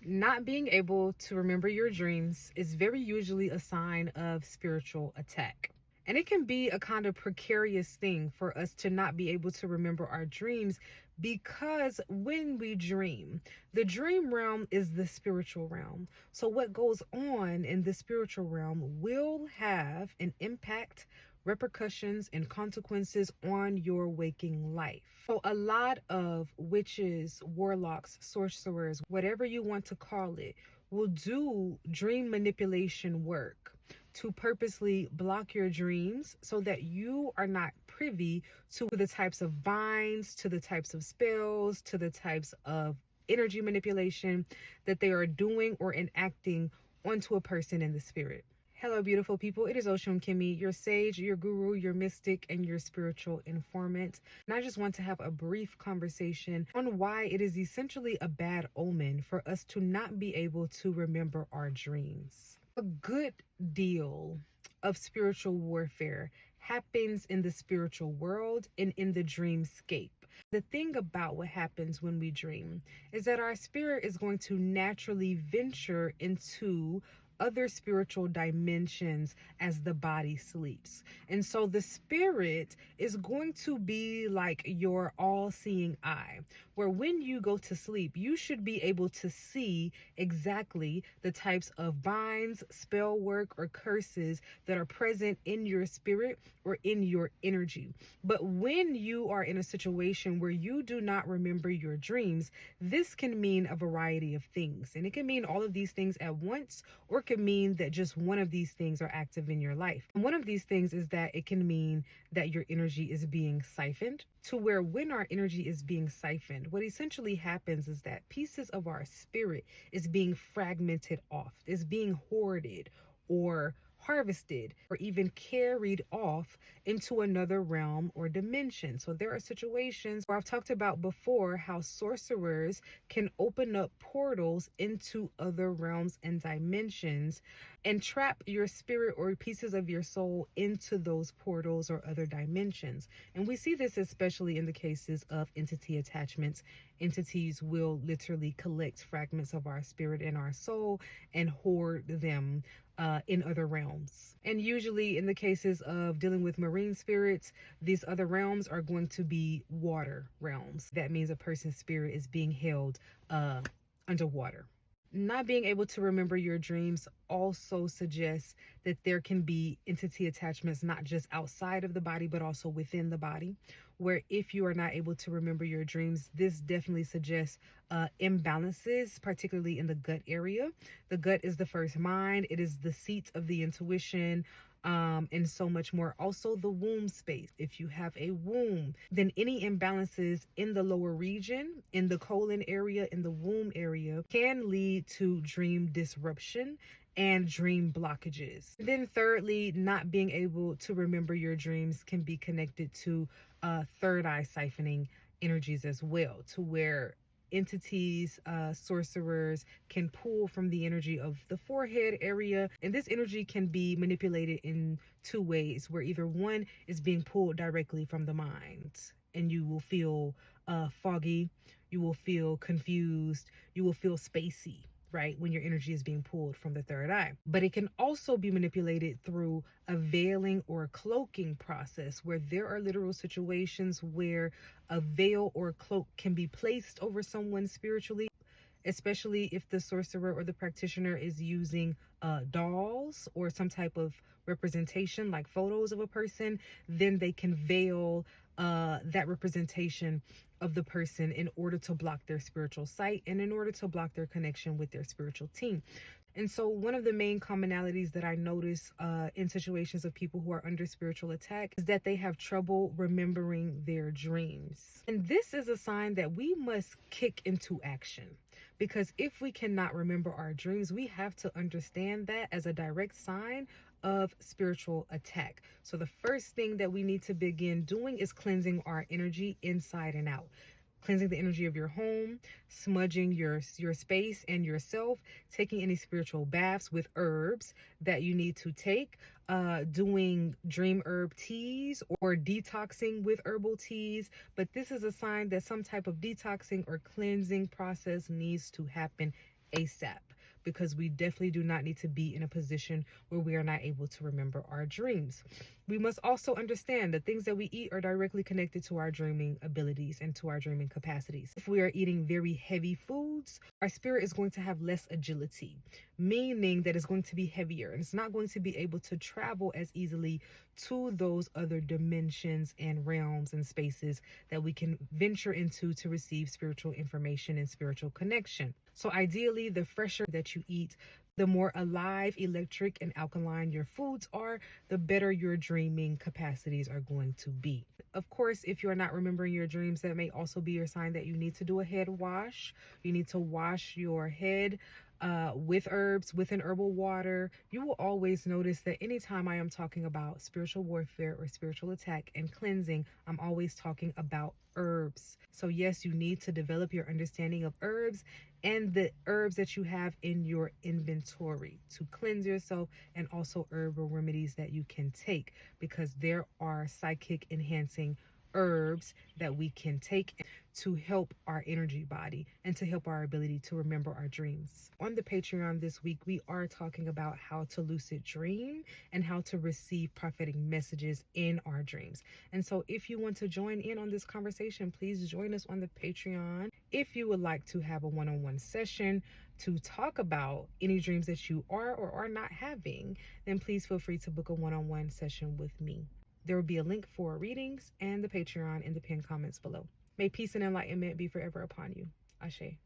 Not being able to remember your dreams is very usually a sign of spiritual attack. And it can be a kind of precarious thing for us to not be able to remember our dreams because when we dream, the dream realm is the spiritual realm. So, what goes on in the spiritual realm will have an impact, repercussions, and consequences on your waking life. So, a lot of witches, warlocks, sorcerers, whatever you want to call it, will do dream manipulation work to purposely block your dreams so that you are not privy to the types of binds, to the types of spells, to the types of energy manipulation that they are doing or enacting onto a person in the spirit. Hello, beautiful people. It is Oshun Kimmy, your sage, your guru, your mystic, and your spiritual informant. And I just want to have a brief conversation on why it is essentially a bad omen for us to not be able to remember our dreams. A good deal of spiritual warfare happens in the spiritual world and in the dreamscape. The thing about what happens when we dream is that our spirit is going to naturally venture into other spiritual dimensions as the body sleeps. And so the spirit is going to be like your all-seeing eye, where when you go to sleep, you should be able to see exactly the types of binds, spell work, or curses that are present in your spirit or in your energy. But when you are in a situation where you do not remember your dreams, this can mean a variety of things. And it can mean all of these things at once, or it can mean that just one of these things are active in your life. And one of these things is that it can mean that your energy is being siphoned, to where when our energy is being siphoned, what essentially happens is that pieces of our spirit is being fragmented off, is being hoarded or harvested or even carried off into another realm or dimension. So there are situations where I've talked about before how sorcerers can open up portals into other realms and dimensions and trap your spirit or pieces of your soul into those portals or other dimensions. And we see this especially in the cases of entity attachments. Entities will literally collect fragments of our spirit and our soul and hoard them in other realms. And usually in the cases of dealing with marine spirits, these other realms are going to be water realms. That means a person's spirit is being held underwater. Not being able to remember your dreams also suggests that there can be entity attachments not just outside of the body, but also within the body, where if you are not able to remember your dreams, this definitely suggests imbalances, particularly in the gut area. The gut is the first mind. It is the seat of the intuition, and so much more. Also the womb space. If you have a womb, then any imbalances in the lower region, in the colon area, in the womb area, can lead to dream disruption and dream blockages. Then thirdly, not being able to remember your dreams can be connected to third eye siphoning energies as well, to where entities, sorcerers can pull from the energy of the forehead area. And this energy can be manipulated in two ways, where either one is being pulled directly from the mind and you will feel foggy, you will feel confused, you will feel spacey, right, when your energy is being pulled from the third eye. But it can also be manipulated through a veiling or a cloaking process, where there are literal situations where a veil or a cloak can be placed over someone spiritually, especially if the sorcerer or the practitioner is using dolls or some type of representation like photos of a person. Then they can veil that representation of the person in order to block their spiritual sight and in order to block their connection with their spiritual team. And so one of the main commonalities that I notice in situations of people who are under spiritual attack is that they have trouble remembering their dreams. And this is a sign that we must kick into action, because if we cannot remember our dreams, we have to understand that as a direct sign of spiritual attack. So the first thing that we need to begin doing is cleansing our energy inside and out. Cleansing the energy of your home, smudging your space and yourself, taking any spiritual baths with herbs that you need to take, doing dream herb teas or detoxing with herbal teas. But this is a sign that some type of detoxing or cleansing process needs to happen ASAP, because we definitely do not need to be in a position where we are not able to remember our dreams. We must also understand that things that we eat are directly connected to our dreaming abilities and to our dreaming capacities. If we are eating very heavy foods, our spirit is going to have less agility, meaning that it's going to be heavier and it's not going to be able to travel as easily to those other dimensions and realms and spaces that we can venture into to receive spiritual information and spiritual connection. So ideally, the fresher that you eat, the more alive, electric, and alkaline your foods are, the better your dreaming capacities are going to be. Of course, if you're not remembering your dreams, that may also be your sign that you need to do a head wash. You need to wash your head with herbs, with an herbal water. You will always notice that anytime I am talking about spiritual warfare or spiritual attack and cleansing, I'm always talking about herbs. So yes, you need to develop your understanding of herbs and the herbs that you have in your inventory to cleanse yourself, and also herbal remedies that you can take, because there are psychic enhancing herbs that we can take to help our energy body and to help our ability to remember our dreams. On the Patreon this week, we are talking about how to lucid dream and how to receive prophetic messages in our dreams. And so if you want to join in on this conversation, please join us on the Patreon. If you would like to have a one-on-one session to talk about any dreams that you are or are not having, then please feel free to book a one-on-one session with me. There will be a link for readings and the Patreon in the pinned comments below. May peace and enlightenment be forever upon you. Ashe.